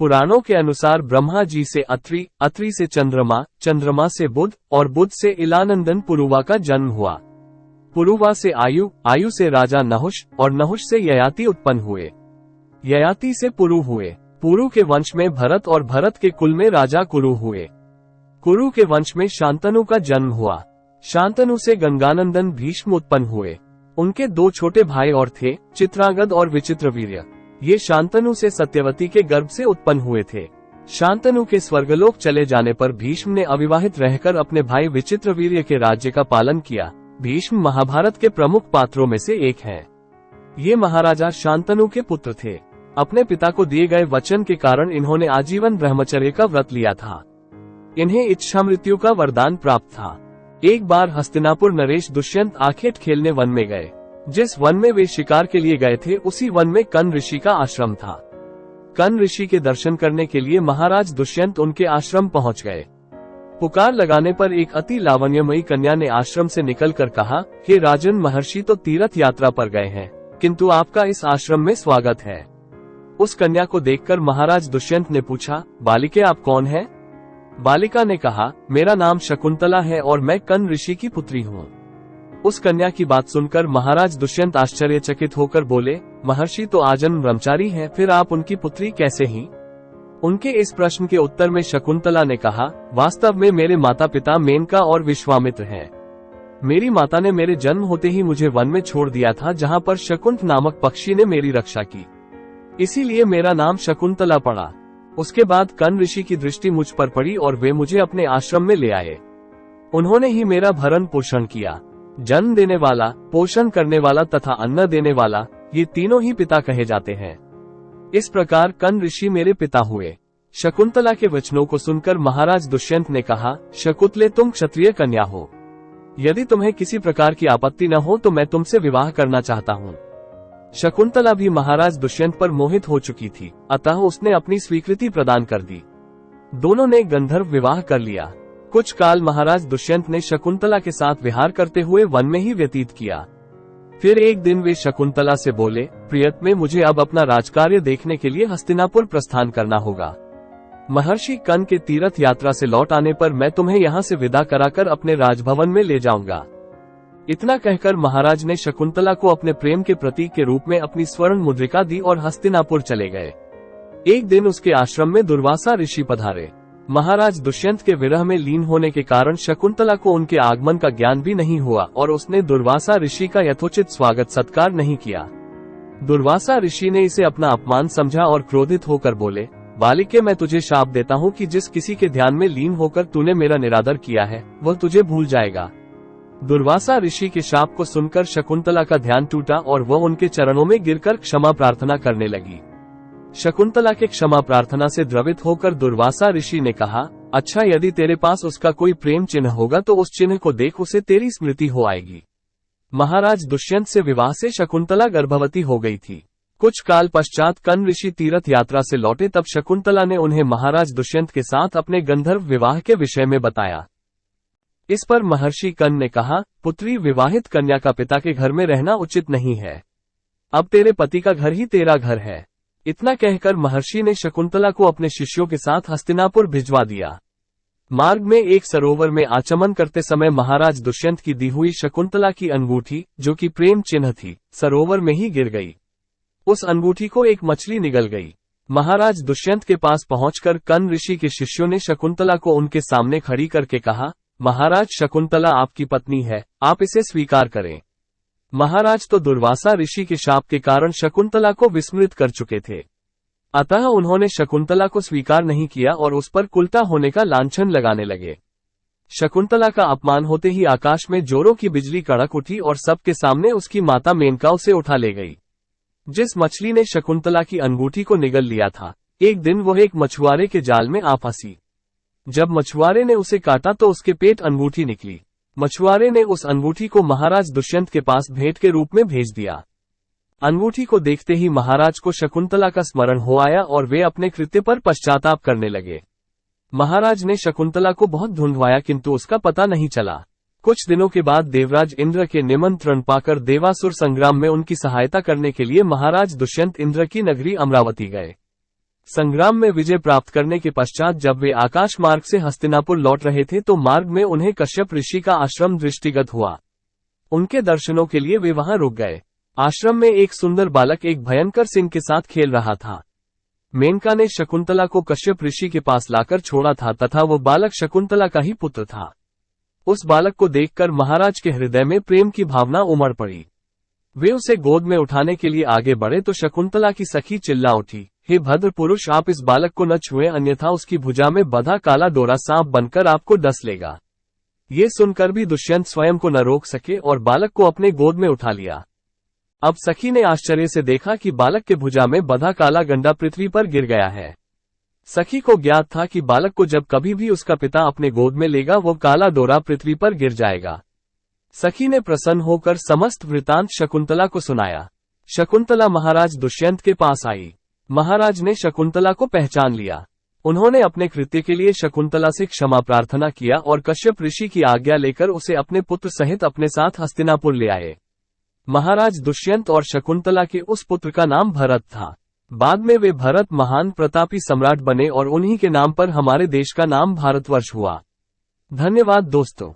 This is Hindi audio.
पुराणों के अनुसार ब्रह्मा जी से अत्रि, अत्रि से चंद्रमा, चंद्रमा से बुध और बुध से इलानंदन पुरुवा का जन्म हुआ। पुरुवा से आयु, आयु से राजा नहुष और नहुष से ययाति उत्पन्न हुए। ययाति से पुरु हुए। पुरु के वंश में भरत और भरत के कुल में राजा कुरु हुए। कुरु के वंश में शांतनु का जन्म हुआ। शांतनु से गंगानंदन भीष्म उत्पन्न हुए। उनके 2 छोटे भाई और थे, चित्रांगद और विचित्रवीर्य। ये शांतनु से सत्यवती के गर्भ से उत्पन्न हुए थे। शांतनु के स्वर्गलोक चले जाने पर भीष्म ने अविवाहित रहकर अपने भाई विचित्रवीर्य के राज्य का पालन किया। भीष्म महाभारत के प्रमुख पात्रों में से एक हैं। ये महाराजा शांतनु के पुत्र थे। अपने पिता को दिए गए वचन के कारण इन्होंने आजीवन ब्रह्मचर्य का व्रत लिया था। इन्हें इच्छा मृत्यु का वरदान प्राप्त था। एक बार हस्तिनापुर नरेश दुष्यंत आखेट खेलने वन में गए। जिस वन में वे शिकार के लिए गए थे उसी वन में कर्ण ऋषि का आश्रम था। कर्ण ऋषि के दर्शन करने के लिए महाराज दुष्यंत उनके आश्रम पहुंच गए। पुकार लगाने पर एक अति लावण्यमयी कन्या ने आश्रम से निकलकर कहा, हे राजन, महर्षि तो तीर्थ यात्रा पर गए हैं, किंतु आपका इस आश्रम में स्वागत है। उस कन्या को देखकर महाराज दुष्यंत ने पूछा, बालिके आप कौन हैं? बालिका ने कहा, मेरा नाम शकुंतला है और मैं कर्ण ऋषि की पुत्री हूँ। उस कन्या की बात सुनकर महाराज दुष्यंत आश्चर्यचकित होकर बोले, महर्षि तो आजन्म ब्रह्मचारी हैं, फिर आप उनकी पुत्री कैसे ही? उनके इस प्रश्न के उत्तर में शकुंतला ने कहा, वास्तव में मेरे माता पिता मेनका और विश्वामित्र हैं। मेरी माता ने मेरे जन्म होते ही मुझे वन में छोड़ दिया था, जहाँ पर शकुंत नामक पक्षी ने मेरी रक्षा की, इसीलिए मेरा नाम शकुंतला पड़ा। उसके बाद कर्ण ऋषि की दृष्टि मुझ पर पड़ी और वे मुझे अपने आश्रम में ले आए। उन्होंने ही मेरा भरण पोषण किया। जन्म देने वाला, पोषण करने वाला तथा अन्न देने वाला, ये तीनों ही पिता कहे जाते हैं। इस प्रकार कर्ण ऋषि मेरे पिता हुए। शकुंतला के वचनों को सुनकर महाराज दुष्यंत ने कहा, शकुंतले, तुम क्षत्रिय कन्या हो। यदि तुम्हें किसी प्रकार की आपत्ति न हो तो मैं तुमसे विवाह करना चाहता हूँ। शकुंतला भी महाराज दुष्यंत पर मोहित हो चुकी थी, अतः उसने अपनी स्वीकृति प्रदान कर दी। दोनों ने गंधर्व विवाह कर लिया। कुछ काल महाराज दुष्यंत ने शकुंतला के साथ विहार करते हुए वन में ही व्यतीत किया। फिर एक दिन वे शकुंतला से बोले, प्रियतमे, मुझे अब अपना राजकार्य देखने के लिए हस्तिनापुर प्रस्थान करना होगा। महर्षि कर्ण के तीर्थ यात्रा से लौट आने पर मैं तुम्हें यहाँ से विदा कराकर अपने राजभवन में ले जाऊंगा। इतना कहकर महाराज ने शकुंतला को अपने प्रेम के प्रतीक के रूप में अपनी स्वर्ण मुद्रिका दी और हस्तिनापुर चले गए। एक दिन उसके आश्रम में दुर्वासा ऋषि पधारे। महाराज दुष्यंत के विरह में लीन होने के कारण शकुंतला को उनके आगमन का ज्ञान भी नहीं हुआ और उसने दुर्वासा ऋषि का यथोचित स्वागत सत्कार नहीं किया। दुर्वासा ऋषि ने इसे अपना अपमान समझा और क्रोधित होकर बोले, बालिके, मैं तुझे शाप देता हूँ कि जिस किसी के ध्यान में लीन होकर तूने मेरा निरादर किया है वह तुझे भूल जाएगा। दुर्वासा ऋषि के शाप को सुनकर शकुंतला का ध्यान टूटा और वह उनके चरणों में गिरकर क्षमा प्रार्थना करने लगी। शकुंतला के क्षमा प्रार्थना से द्रवित होकर दुर्वासा ऋषि ने कहा, अच्छा, यदि तेरे पास उसका कोई प्रेम चिन्ह होगा तो उस चिन्ह को देख उसे तेरी स्मृति हो आएगी। महाराज दुष्यंत से विवाह से शकुंतला गर्भवती हो गई थी। कुछ काल पश्चात कर्ण ऋषि तीर्थ यात्रा से लौटे तब शकुंतला ने उन्हें महाराज दुष्यंत के साथ अपने गंधर्व विवाह के विषय में बताया। इस पर महर्षि कर्ण ने कहा, पुत्री, विवाहित कन्या का पिता के घर में रहना उचित नहीं है। अब तेरे पति का घर ही तेरा घर है। इतना कहकर महर्षि ने शकुंतला को अपने शिष्यों के साथ हस्तिनापुर भिजवा दिया। मार्ग में एक सरोवर में आचमन करते समय महाराज दुष्यंत की दी हुई शकुंतला की अंगूठी, जो कि प्रेम चिन्ह थी, सरोवर में ही गिर गई। उस अंगूठी को एक मछली निगल गई। महाराज दुष्यंत के पास पहुंचकर कर्ण ऋषि के शिष्यों ने शकुंतला को उनके सामने खड़ी करके कहा, महाराज, शकुंतला आपकी पत्नी है, आप इसे स्वीकार करें। महाराज तो दुर्वासा ऋषि के शाप के कारण शकुंतला को विस्मृत कर चुके थे, अतः उन्होंने शकुंतला को स्वीकार नहीं किया और उस पर कुलटा होने का लांछन लगाने लगे। शकुंतला का अपमान होते ही आकाश में जोरों की बिजली कड़क उठी और सबके सामने उसकी माता मेनका उसे उठा ले गई। जिस मछली ने शकुंतला की अंगूठी को निगल लिया था, एक दिन वह एक मछुआरे के जाल में आ फंसी। जब मछुआरे ने उसे काटा तो उसके पेट अंगूठी निकली। मछुआरे ने उस अंगूठी को महाराज दुष्यंत के पास भेंट के रूप में भेज दिया। अंगूठी को देखते ही महाराज को शकुंतला का स्मरण हो आया और वे अपने कृत्य पर पश्चाताप करने लगे। महाराज ने शकुंतला को बहुत ढूंढवाया किंतु उसका पता नहीं चला। कुछ दिनों के बाद देवराज इंद्र के निमंत्रण पाकर देवासुर संग्राम में उनकी सहायता करने के लिए महाराज दुष्यंत इंद्र की नगरी अमरावती गए। संग्राम में विजय प्राप्त करने के पश्चात जब वे आकाश मार्ग से हस्तिनापुर लौट रहे थे तो मार्ग में उन्हें कश्यप ऋषि का आश्रम दृष्टिगत हुआ। उनके दर्शनों के लिए वे वहां रुक गए। आश्रम में एक सुंदर बालक एक भयंकर सिंह के साथ खेल रहा था। मेनका ने शकुंतला को कश्यप ऋषि के पास लाकर छोड़ा था तथा वो बालक शकुंतला का ही पुत्र था। उस बालक को देखकर महाराज के हृदय में प्रेम की भावना उमड़ पड़ी। वे उसे गोद में उठाने के लिए आगे बढ़े तो शकुंतला की सखी चिल्ला उठी, हे भद्र पुरुष, आप इस बालक को न छुएं, अन्यथा उसकी भुजा में बंधा काला डोरा सांप बनकर आपको डस लेगा। ये सुनकर भी दुष्यंत स्वयं को न रोक सके और बालक को अपने गोद में उठा लिया। अब सखी ने आश्चर्य से देखा कि बालक के भुजा में बंधा काला गंडा पृथ्वी पर गिर गया है। सखी को ज्ञात था कि बालक को जब कभी भी उसका पिता अपने गोद में लेगा वो काला डोरा पृथ्वी पर गिर जाएगा। सखी ने प्रसन्न होकर समस्त वृतांत शकुंतला को सुनाया। शकुंतला महाराज दुष्यंत के पास आई। महाराज ने शकुंतला को पहचान लिया। उन्होंने अपने कृत्य के लिए शकुंतला से क्षमा प्रार्थना किया और कश्यप ऋषि की आज्ञा लेकर उसे अपने पुत्र सहित अपने साथ हस्तिनापुर ले आए। महाराज दुष्यंत और शकुंतला के उस पुत्र का नाम भरत था। बाद में वे भरत महान प्रतापी सम्राट बने और उन्हीं के नाम पर हमारे देश का नाम भारतवर्ष हुआ। धन्यवाद दोस्तों।